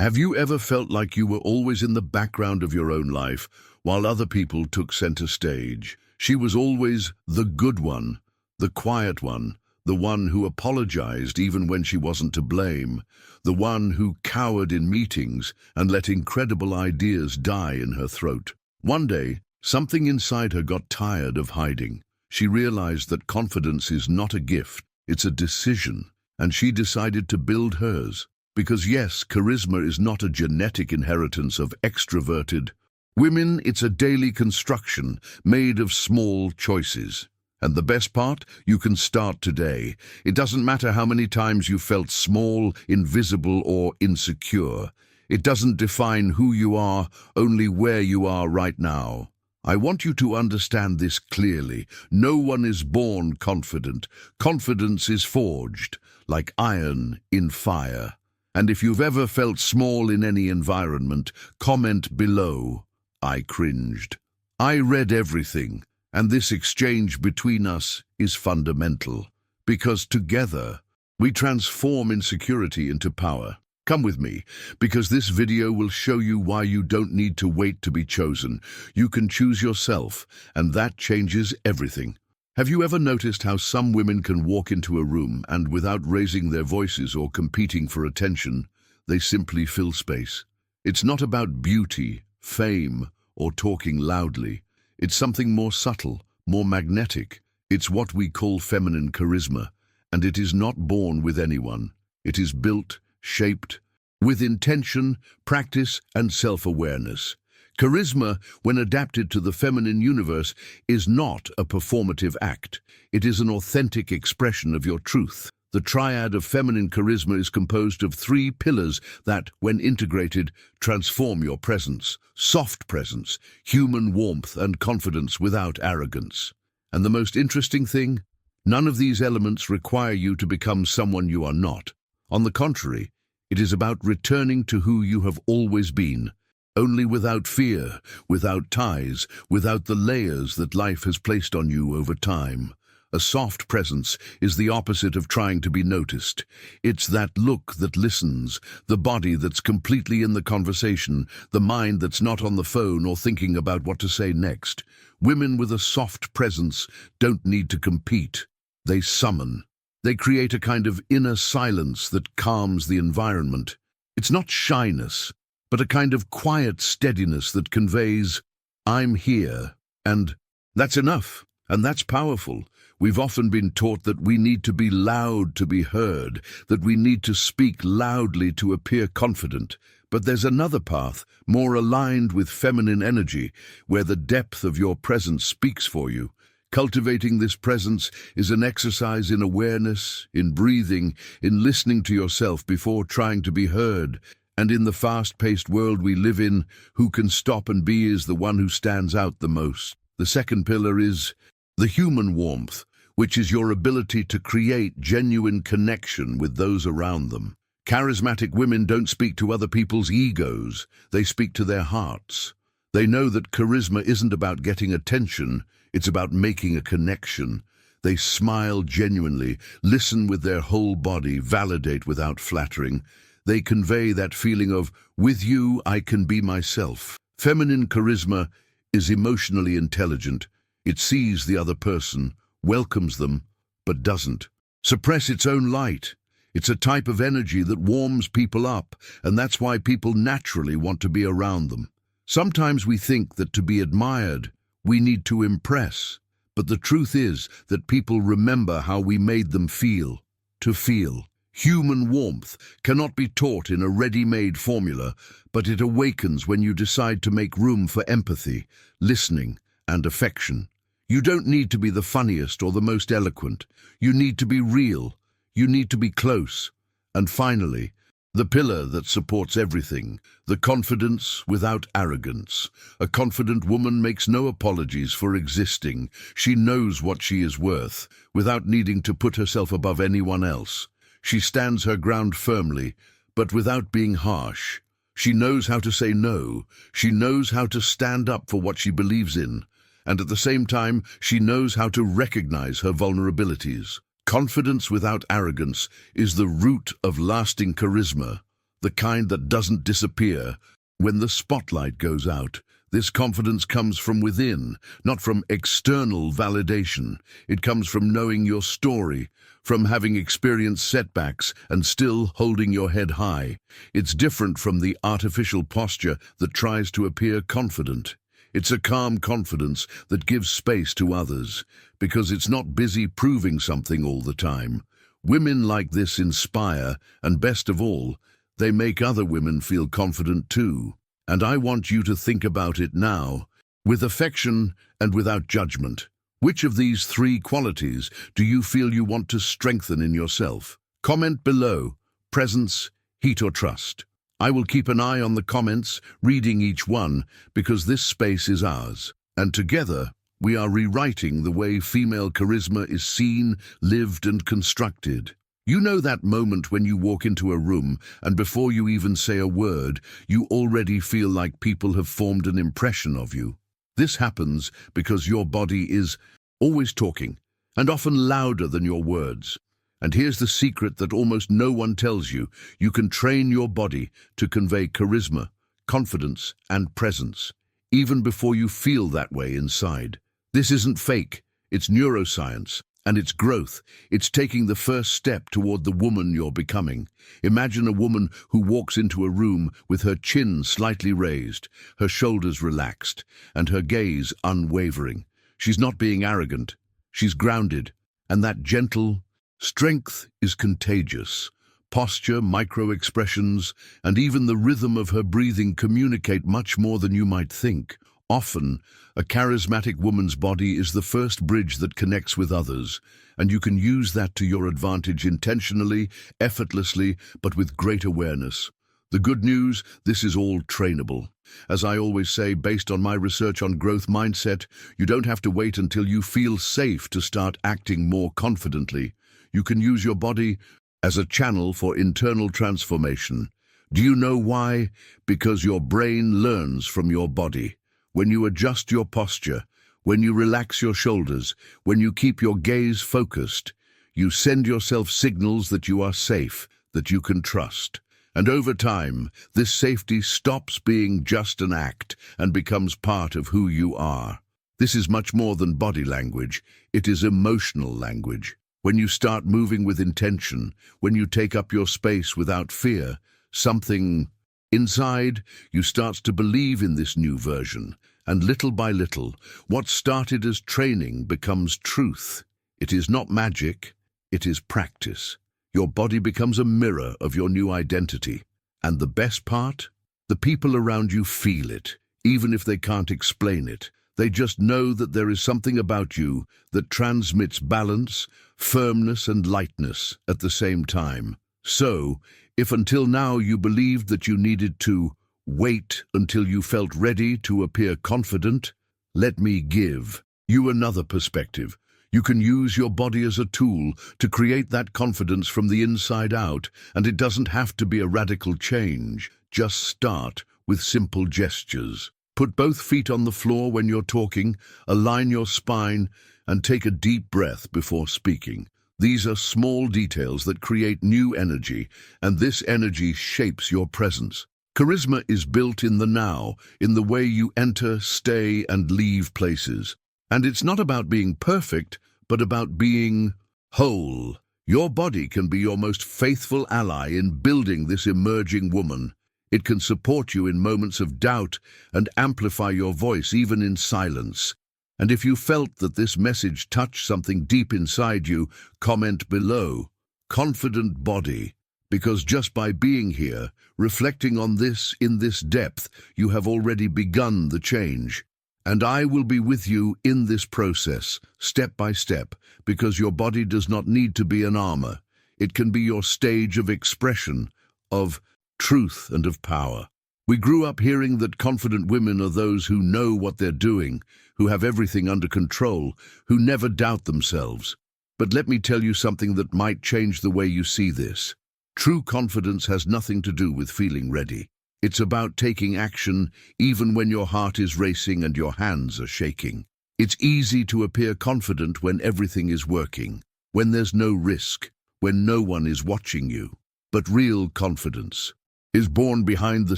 Have you ever felt like you were always in the background of your own life, while other people took center stage? She was always the good one, the quiet one, the one who apologized even when she wasn't to blame, the one who cowered in meetings and let incredible ideas die in her throat. One day, something inside her got tired of hiding. She realized that confidence is not a gift, it's a decision, and she decided to build hers. Because yes, charisma is not a genetic inheritance of extroverted women, it's a daily construction made of small choices. And the best part? You can start today. It doesn't matter how many times you felt small, invisible, or insecure. It doesn't define who you are, only where you are right now. I want you to understand this clearly. No one is born confident. Confidence is forged, like iron in fire. And if you've ever felt small in any environment, comment below. I cringed. I read everything, and this exchange between us is fundamental, because together we transform insecurity into power. Come with me, because this video will show you why you don't need to wait to be chosen. You can choose yourself, and that changes everything. Have you ever noticed how some women can walk into a room and without raising their voices or competing for attention, they simply fill space? It's not about beauty, fame, or talking loudly. It's something more subtle, more magnetic. It's what we call feminine charisma, and it is not born with anyone. It is built, shaped, with intention, practice, and self-awareness. Charisma, when adapted to the feminine universe, is not a performative act. It is an authentic expression of your truth. The triad of feminine charisma is composed of 3 pillars that, when integrated, transform your presence. Soft presence, human warmth, and confidence without arrogance. And the most interesting thing? None of these elements require you to become someone you are not. On the contrary, it is about returning to who you have always been. Only without fear, without ties, without the layers that life has placed on you over time. A soft presence is the opposite of trying to be noticed. It's that look that listens, the body that's completely in the conversation, the mind that's not on the phone or thinking about what to say next. Women with a soft presence don't need to compete. They summon. They create a kind of inner silence that calms the environment. It's not shyness, but a kind of quiet steadiness that conveys, I'm here, and that's enough, and that's powerful. We've often been taught that we need to be loud to be heard, that we need to speak loudly to appear confident. But there's another path, more aligned with feminine energy, where the depth of your presence speaks for you. Cultivating this presence is an exercise in awareness, in breathing, in listening to yourself before trying to be heard. And in the fast-paced world we live in, who can stop and be is the one who stands out the most. The second pillar is the human warmth, which is your ability to create genuine connection with those around them. Charismatic women don't speak to other people's egos, they speak to their hearts. They know that charisma isn't about getting attention, it's about making a connection. They smile genuinely, listen with their whole body, validate without flattering. They convey that feeling of, with you, I can be myself. Feminine charisma is emotionally intelligent. It sees the other person, welcomes them, but doesn't suppress its own light. It's a type of energy that warms people up, and that's why people naturally want to be around them. Sometimes we think that to be admired, we need to impress, but the truth is that people remember how we made them feel. To feel. Human warmth cannot be taught in a ready-made formula, but it awakens when you decide to make room for empathy, listening, and affection. You don't need to be the funniest or the most eloquent. You need to be real. You need to be close. And finally, the pillar that supports everything, the confidence without arrogance. A confident woman makes no apologies for existing. She knows what she is worth, without needing to put herself above anyone else. She stands her ground firmly, but without being harsh. She knows how to say no. She knows how to stand up for what she believes in. And at the same time, she knows how to recognize her vulnerabilities. Confidence without arrogance is the root of lasting charisma. the kind that doesn't disappear when the spotlight goes out. This confidence comes from within, not from external validation. It comes from knowing your story, from having experienced setbacks and still holding your head high. It's different from the artificial posture that tries to appear confident. It's a calm confidence that gives space to others, because it's not busy proving something all the time. Women like this inspire, and best of all, they make other women feel confident too. And I want you to think about it now, with affection and without judgment. Which of these three qualities do you feel you want to strengthen in yourself? Comment below: presence, heat, or trust. I will keep an eye on the comments, reading each one, because this space is ours. And together, we are rewriting the way female charisma is seen, lived, and constructed. You know that moment when you walk into a room and before you even say a word, you already feel like people have formed an impression of you. This happens because your body is always talking, and often louder than your words. And here's the secret that almost no one tells you: you can train your body to convey charisma, confidence, and presence, even before you feel that way inside. This isn't fake, it's neuroscience. And it's growth. It's taking the first step toward the woman you're becoming. Imagine a woman who walks into a room with her chin slightly raised, her shoulders relaxed, and her gaze unwavering. She's not being arrogant. She's grounded. And that gentle strength is contagious. Posture, micro-expressions, and even the rhythm of her breathing communicate much more than you might think. Often, a charismatic woman's body is the first bridge that connects with others, and you can use that to your advantage intentionally, effortlessly, but with great awareness. The good news: this is all trainable. As I always say, based on my research on growth mindset, you don't have to wait until you feel safe to start acting more confidently. You can use your body as a channel for internal transformation. Do you know why? Because your brain learns from your body. When you adjust your posture, when you relax your shoulders, when you keep your gaze focused, you send yourself signals that you are safe, that you can trust. And over time, this safety stops being just an act and becomes part of who you are. This is much more than body language. It is emotional language. When you start moving with intention, when you take up your space without fear, something inside you starts to believe in this new version, and little by little, what started as training becomes truth. It is not magic, it is practice. Your body becomes a mirror of your new identity. And the best part? The people around you feel it, even if they can't explain it. They just know that there is something about you that transmits balance, firmness, and lightness at the same time. So, if until now you believed that you needed to wait until you felt ready to appear confident, let me give you another perspective. You can use your body as a tool to create that confidence from the inside out, and it doesn't have to be a radical change. Just start with simple gestures. Put both feet on the floor when you're talking, align your spine, and take a deep breath before speaking. These are small details that create new energy, and this energy shapes your presence. Charisma is built in the now, in the way you enter, stay, and leave places. And it's not about being perfect, but about being whole. Your body can be your most faithful ally in building this emerging woman. It can support you in moments of doubt and amplify your voice even in silence. And if you felt that this message touched something deep inside you, comment below, "Confident body," because just by being here, reflecting on this in this depth, you have already begun the change. And I will be with you in this process, step by step, because your body does not need to be an armor. It can be your stage of expression, of truth, and of power. We grew up hearing that confident women are those who know what they're doing, who have everything under control, who never doubt themselves. But let me tell you something that might change the way you see this. True confidence has nothing to do with feeling ready. It's about taking action even when your heart is racing and your hands are shaking. It's easy to appear confident when everything is working, when there's no risk, when no one is watching you. But real confidence, is born behind the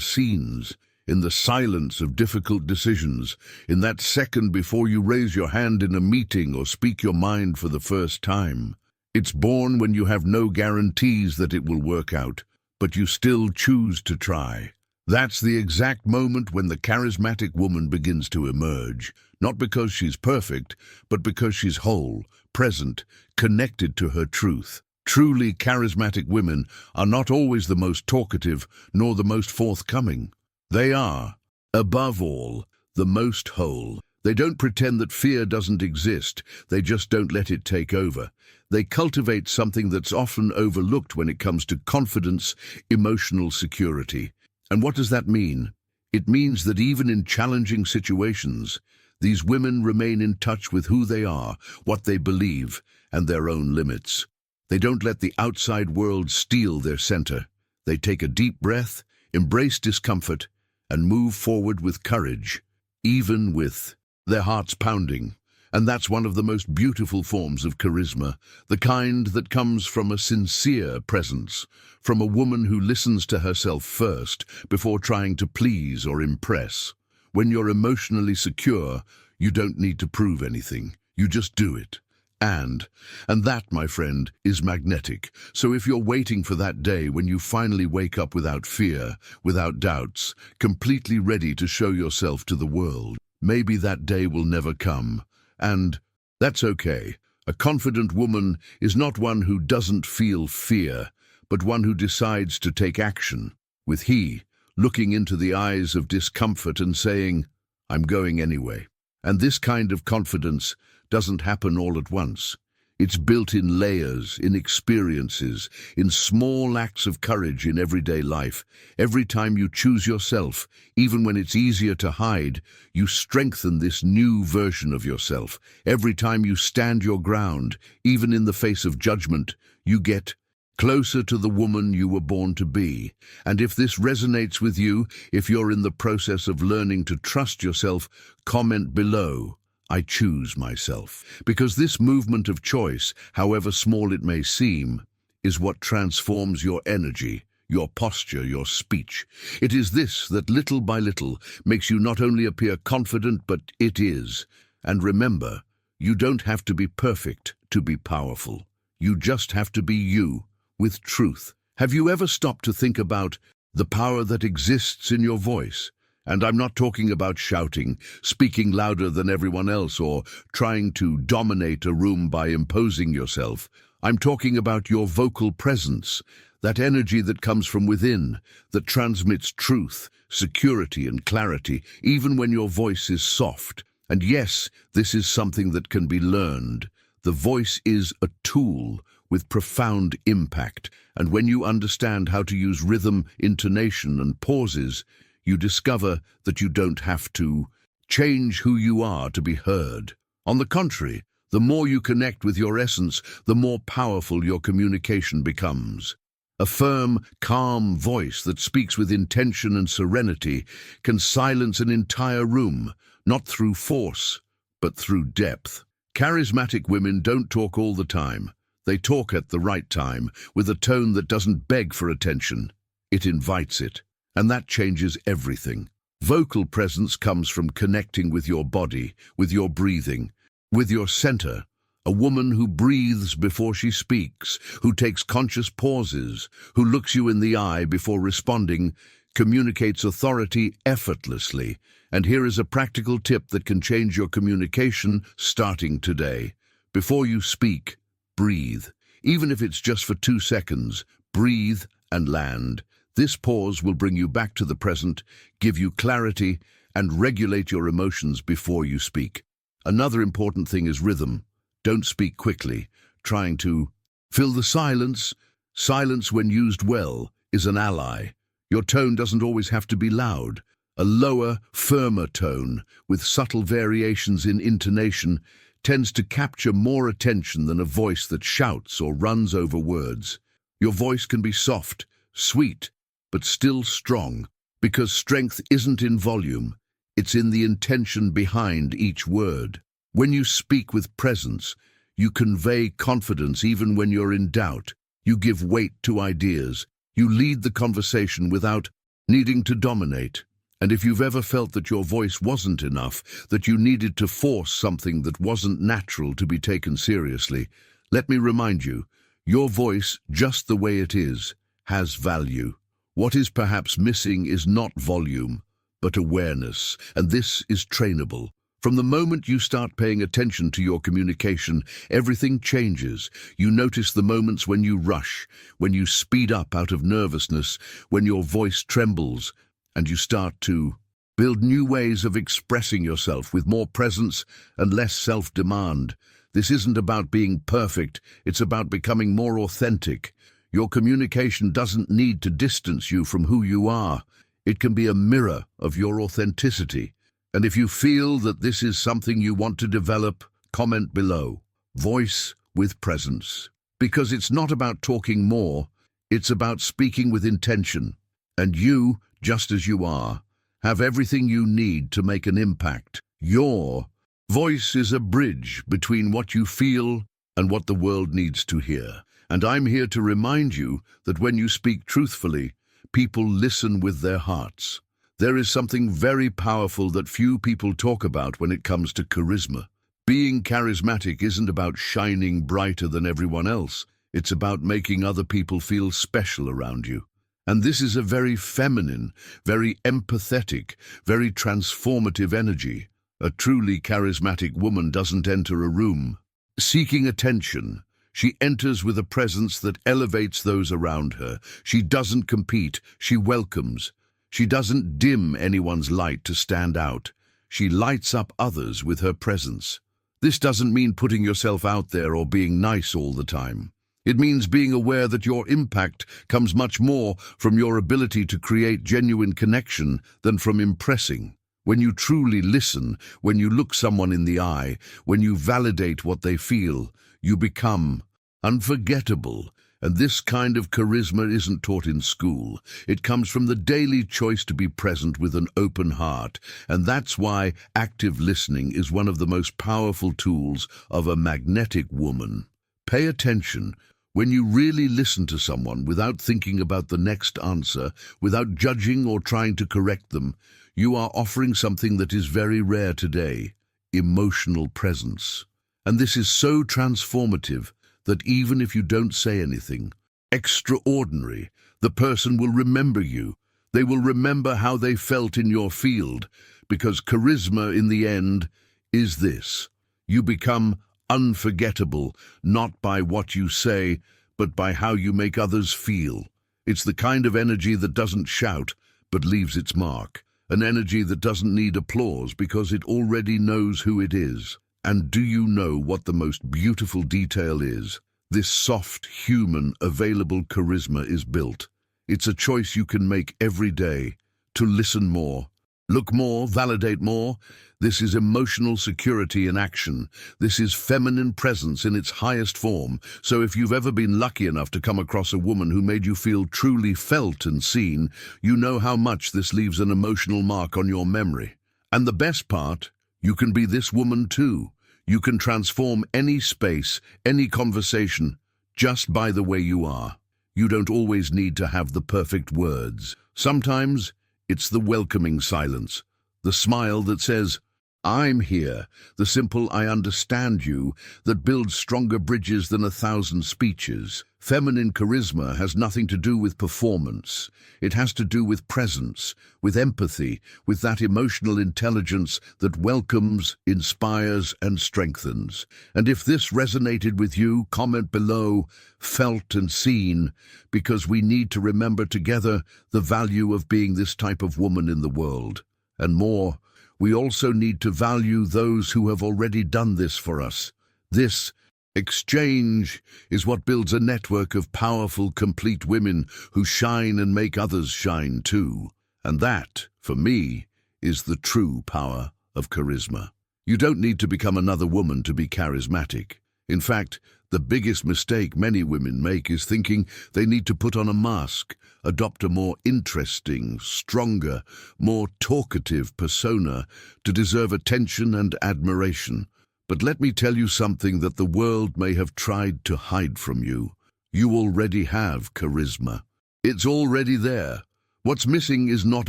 scenes, in the silence of difficult decisions, in that second before you raise your hand in a meeting or speak your mind for the first time. It's born when you have no guarantees that it will work out, but you still choose to try. That's the exact moment when the charismatic woman begins to emerge, not because she's perfect, but because she's whole, present, connected to her truth. Truly charismatic women are not always the most talkative, nor the most forthcoming. They are, above all, the most whole. They don't pretend that fear doesn't exist, they just don't let it take over. They cultivate something that's often overlooked when it comes to confidence, emotional security. And what does that mean? It means that even in challenging situations, these women remain in touch with who they are, what they believe, and their own limits. They don't let the outside world steal their center. They take a deep breath, embrace discomfort, and move forward with courage, even with their hearts pounding. And that's one of the most beautiful forms of charisma, the kind that comes from a sincere presence, from a woman who listens to herself first before trying to please or impress. When you're emotionally secure, you don't need to prove anything. You just do it. And that, my friend, is magnetic. So if you're waiting for that day when you finally wake up without fear, without doubts, completely ready to show yourself to the world, maybe that day will never come. And that's okay. A confident woman is not one who doesn't feel fear, but one who decides to take action, with he, looking into the eyes of discomfort and saying, "I'm going anyway." And this kind of confidence doesn't happen all at once. It's built in layers, in experiences, in small acts of courage in everyday life. Every time you choose yourself, even when it's easier to hide, you strengthen this new version of yourself. Every time you stand your ground, even in the face of judgment, you get closer to the woman you were born to be. And if this resonates with you, if you're in the process of learning to trust yourself, comment below, "I choose myself." Because this movement of choice, however small it may seem, is what transforms your energy, your posture, your speech. It is this that little by little makes you not only appear confident, but it is. And remember, you don't have to be perfect to be powerful. You just have to be you, with truth. Have you ever stopped to think about the power that exists in your voice? And I'm not talking about shouting, speaking louder than everyone else, or trying to dominate a room by imposing yourself. I'm talking about your vocal presence, that energy that comes from within, that transmits truth, security, and clarity, even when your voice is soft. And yes, this is something that can be learned. The voice is a tool with profound impact, and when you understand how to use rhythm, intonation, and pauses, you discover that you don't have to change who you are to be heard. On the contrary, the more you connect with your essence, the more powerful your communication becomes. A firm, calm voice that speaks with intention and serenity can silence an entire room, not through force, but through depth. Charismatic women don't talk all the time. They talk at the right time, with a tone that doesn't beg for attention. It invites it. And that changes everything. Vocal presence comes from connecting with your body, with your breathing, with your center. A woman who breathes before she speaks, who takes conscious pauses, who looks you in the eye before responding, communicates authority effortlessly. And here is a practical tip that can change your communication starting today. Before you speak, breathe. Even if it's just for 2 seconds, breathe and land. This pause will bring you back to the present, give you clarity, and regulate your emotions before you speak. Another important thing is rhythm. Don't speak quickly, trying to fill the silence. Silence, when used well, is an ally. Your tone doesn't always have to be loud. A lower, firmer tone, with subtle variations in intonation, tends to capture more attention than a voice that shouts or runs over words. Your voice can be soft, sweet, but still strong, because strength isn't in volume, it's in the intention behind each word. When you speak with presence, you convey confidence even when you're in doubt. You give weight to ideas, You lead the conversation without needing to dominate. And if you've ever felt that your voice wasn't enough, that you needed to force something that wasn't natural to be taken seriously, let me remind you, your voice, just the way it is, has value. What is perhaps missing is not volume, but awareness, and this is trainable. From the moment you start paying attention to your communication, everything changes. You notice the moments when you rush, when you speed up out of nervousness, when your voice trembles, and you start to build new ways of expressing yourself with more presence and less self-demand. This isn't about being perfect, it's about becoming more authentic. Your communication doesn't need to distance you from who you are. It can be a mirror of your authenticity. And if you feel that this is something you want to develop, comment below. Voice with presence. Because it's not about talking more, it's about speaking with intention. And you, just as you are, have everything you need to make an impact. Your voice is a bridge between what you feel and what the world needs to hear. And I'm here to remind you that when you speak truthfully, people listen with their hearts. There is something very powerful that few people talk about when it comes to charisma. Being charismatic isn't about shining brighter than everyone else. It's about making other people feel special around you. And this is a very feminine, very empathetic, very transformative energy. A truly charismatic woman doesn't enter a room seeking attention. She enters with a presence that elevates those around her. She doesn't compete, she welcomes. She doesn't dim anyone's light to stand out. She lights up others with her presence. This doesn't mean putting yourself out there or being nice all the time. It means being aware that your impact comes much more from your ability to create genuine connection than from impressing. When you truly listen, when you look someone in the eye, when you validate what they feel, you become unforgettable. And this kind of charisma isn't taught in school. It comes from the daily choice to be present with an open heart. And that's why active listening is one of the most powerful tools of a magnetic woman. Pay attention. When you really listen to someone without thinking about the next answer, without judging or trying to correct them, you are offering something that is very rare today: emotional presence. And this is so transformative that even if you don't say anything extraordinary, the person will remember you. They will remember how they felt in your field, because charisma in the end is this: you become unforgettable, not by what you say, but by how you make others feel. It's the kind of energy that doesn't shout, but leaves its mark. An energy that doesn't need applause because it already knows who it is. And do you know what the most beautiful detail is? This soft, human, available charisma is built. It's a choice you can make every day to listen more, look more, validate more. This is emotional security in action. This is feminine presence in its highest form. So if you've ever been lucky enough to come across a woman who made you feel truly felt and seen, you know how much this leaves an emotional mark on your memory. And the best part, you can be this woman too. You can transform any space, any conversation, just by the way you are. You don't always need to have the perfect words. Sometimes it's the welcoming silence, the smile that says, "I'm here," the simple "I understand you" that builds stronger bridges than 1,000 speeches. Feminine charisma has nothing to do with performance. It has to do with presence, with empathy, with that emotional intelligence that welcomes, inspires, and strengthens. And if this resonated with you, comment below, "Felt and seen," because we need to remember together the value of being this type of woman in the world. And more, we also need to value those who have already done this for us. This exchange is what builds a network of powerful, complete women who shine and make others shine too. And that, for me, is the true power of charisma. You don't need to become another woman to be charismatic. In fact, the biggest mistake many women make is thinking they need to put on a mask, adopt a more interesting, stronger, more talkative persona to deserve attention and admiration. But let me tell you something that the world may have tried to hide from you. You already have charisma. It's already there. What's missing is not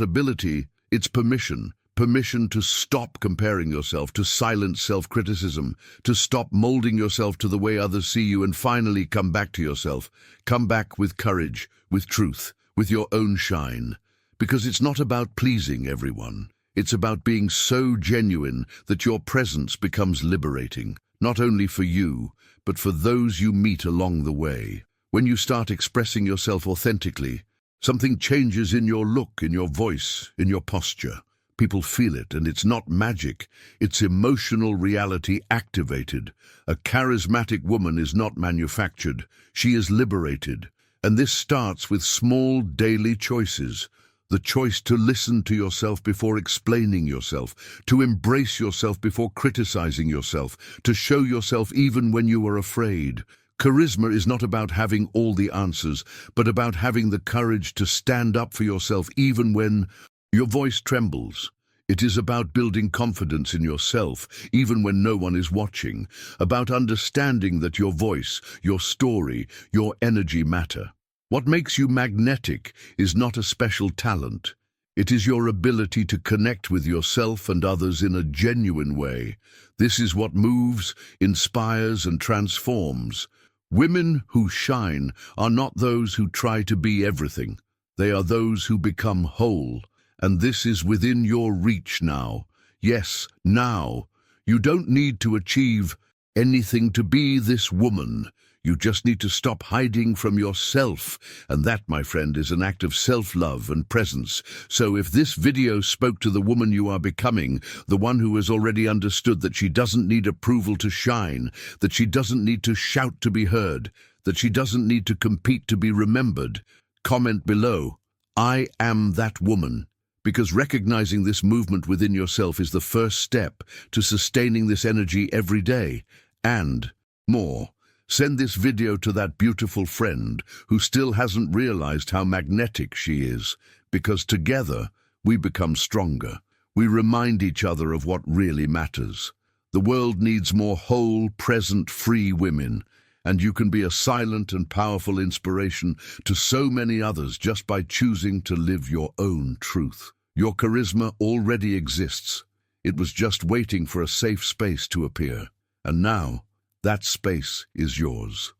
ability, it's permission. Permission to stop comparing yourself, to silence self-criticism, to stop molding yourself to the way others see you, and finally come back to yourself. Come back with courage, with truth, with your own shine. Because it's not about pleasing everyone. It's about being so genuine that your presence becomes liberating, not only for you, but for those you meet along the way. When you start expressing yourself authentically, something changes in your look, in your voice, in your posture. People feel it, and it's not magic. It's emotional reality activated. A charismatic woman is not manufactured. She is liberated. And this starts with small daily choices. The choice to listen to yourself before explaining yourself, to embrace yourself before criticizing yourself, to show yourself even when you are afraid. Charisma is not about having all the answers, but about having the courage to stand up for yourself even when your voice trembles. It is about building confidence in yourself, even when no one is watching, about understanding that your voice, your story, your energy matter. What makes you magnetic is not a special talent. It is your ability to connect with yourself and others in a genuine way. This is what moves, inspires, and transforms. Women who shine are not those who try to be everything. They are those who become whole. And this is within your reach now. Yes, now. You don't need to achieve anything to be this woman. You just need to stop hiding from yourself. And that, my friend, is an act of self-love and presence. So if this video spoke to the woman you are becoming, the one who has already understood that she doesn't need approval to shine, that she doesn't need to shout to be heard, that she doesn't need to compete to be remembered, comment below, "I am that woman." Because recognizing this movement within yourself is the first step to sustaining this energy every day. And more, send this video to that beautiful friend who still hasn't realized how magnetic she is, because together we become stronger. We remind each other of what really matters. The world needs more whole, present, free women, and you can be a silent and powerful inspiration to so many others just by choosing to live your own truth. Your charisma already exists. It was just waiting for a safe space to appear. And now, that space is yours.